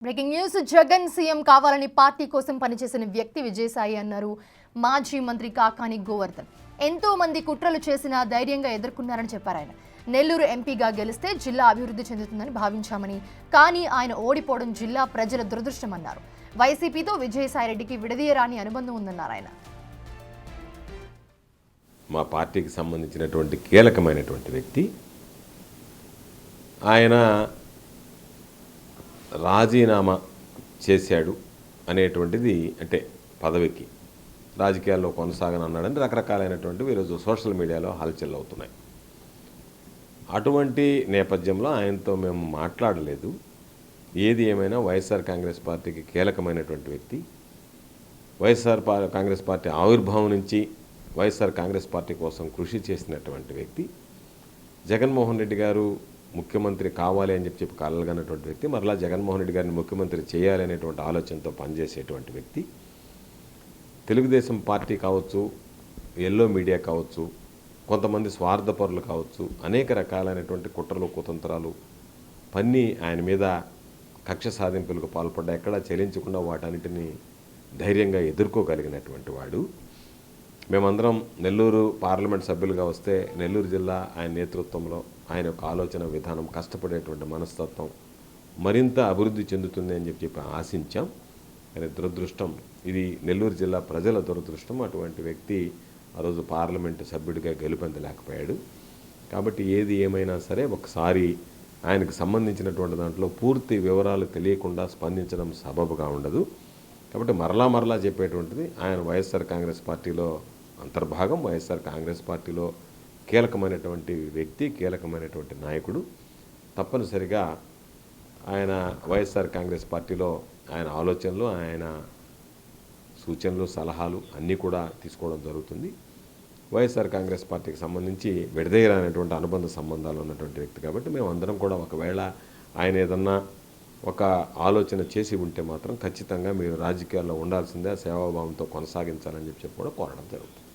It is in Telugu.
బ్రేకింగ్ న్యూస్ జగన్ సీఎం కావాలని పార్టీ కోసం పనిచేసిన వ్యక్తి విజయసాయి అన్నారు మాజీ మంత్రి కాకాని గోవర్ధన్. ఎంతో మంది కుట్రలు చేసినా ధైర్యంగా ఎదుర్కొన్నారని చెప్పారు ఆయన. నెల్లూరు ఎంపీగా గెలిస్తే జిల్లా అభివృద్ధి చెందుతుందని భావించామని, కానీ ఆయన ఓడిపోవడం జిల్లా ప్రజల దురదృష్టమన్నారు. వైసీపీతో విజయసాయిరెడ్డికి విడదీయరాని అనుబంధం ఉందన్నారు ఆయన. మా పార్టీకి సంబంధించినటువంటి కీలకమైనటువంటి వ్యక్తి ఆయన రాజీనామా చేశాడు అనేటువంటిది, అంటే పదవికి రాజకీయాల్లో కొనసాగనన్నాడని రకరకాలైనటువంటివి ఈరోజు సోషల్ మీడియాలో హల్చల్ అవుతున్నాయి. అటువంటి నేపథ్యంలో ఆయనతో మేము మాట్లాడలేదు. ఏది ఏమైనా వైఎస్ఆర్ కాంగ్రెస్ పార్టీకి కీలకమైనటువంటి వ్యక్తి, వైఎస్ఆర్ కాంగ్రెస్ పార్టీ ఆవిర్భావం నుంచి వైఎస్ఆర్ కాంగ్రెస్ పార్టీ కోసం కృషి చేసినటువంటి వ్యక్తి, జగన్మోహన్ రెడ్డి గారు ముఖ్యమంత్రి కావాలి అని చెప్పి కలగనటువంటి వ్యక్తి, మరలా జగన్మోహన్ రెడ్డి గారిని ముఖ్యమంత్రి చేయాలి అనేటువంటి ఆలోచనతో పనిచేసేటువంటి వ్యక్తి. తెలుగుదేశం పార్టీ కావచ్చు, ఎల్లో మీడియా కావచ్చు, కొంతమంది స్వార్థపరులు కావచ్చు, అనేక రకాలైనటువంటి కుట్రలు కుతంత్రాలు పన్ని ఆయన మీద కక్ష సాధింపులకు పాల్పడ్డా ఎక్కడా చెల్లించకుండా వాటన్నిటిని ధైర్యంగా ఎదుర్కోగలిగినటువంటి వాడు. మేమందరం నెల్లూరు పార్లమెంట్ సభ్యులుగా వస్తే నెల్లూరు జిల్లా ఆయన నేతృత్వంలో ఆయన యొక్క ఆలోచన విధానం, కష్టపడేటువంటి మనస్తత్వం మరింత అభివృద్ధి చెందుతుంది అని చెప్పి ఆశించాం. కానీ దురదృష్టం, ఇది నెల్లూరు జిల్లా ప్రజల దురదృష్టం. అటువంటి వ్యక్తి ఆ రోజు పార్లమెంటు సభ్యుడిగా గెలుపొందలేకపోయాడు. కాబట్టి ఏది ఏమైనా సరే ఒకసారి ఆయనకు సంబంధించినటువంటి దాంట్లో పూర్తి వివరాలు తెలియకుండా స్పందించడం సబబుగా ఉండదు. కాబట్టి మరలా చెప్పేటువంటిది, ఆయన వైఎస్ఆర్ కాంగ్రెస్ పార్టీలో అంతర్భాగం, వైఎస్ఆర్ కాంగ్రెస్ పార్టీలో కీలకమైనటువంటి వ్యక్తి, కీలకమైనటువంటి నాయకుడు. తప్పనిసరిగా ఆయన వైఎస్ఆర్ కాంగ్రెస్ పార్టీలో ఆయన ఆలోచనలు, ఆయన సూచనలు, సలహాలు అన్నీ కూడా తీసుకోవడం జరుగుతుంది. వైఎస్ఆర్ కాంగ్రెస్ పార్టీకి సంబంధించి విడదీయరానటువంటి అనుబంధ సంబంధాలు ఉన్నటువంటి వ్యక్తి కాబట్టి మేమందరం కూడా ఒకవేళ ఆయన ఏదన్నా ఒక ఆలోచన చేసి ఉంటే మాత్రం ఖచ్చితంగా మీరు రాజకీయాల్లో ఉండాల్సిందే, సేవాభావంతో కొనసాగించాలని చెప్పి కూడా కోరడం జరుగుతుంది.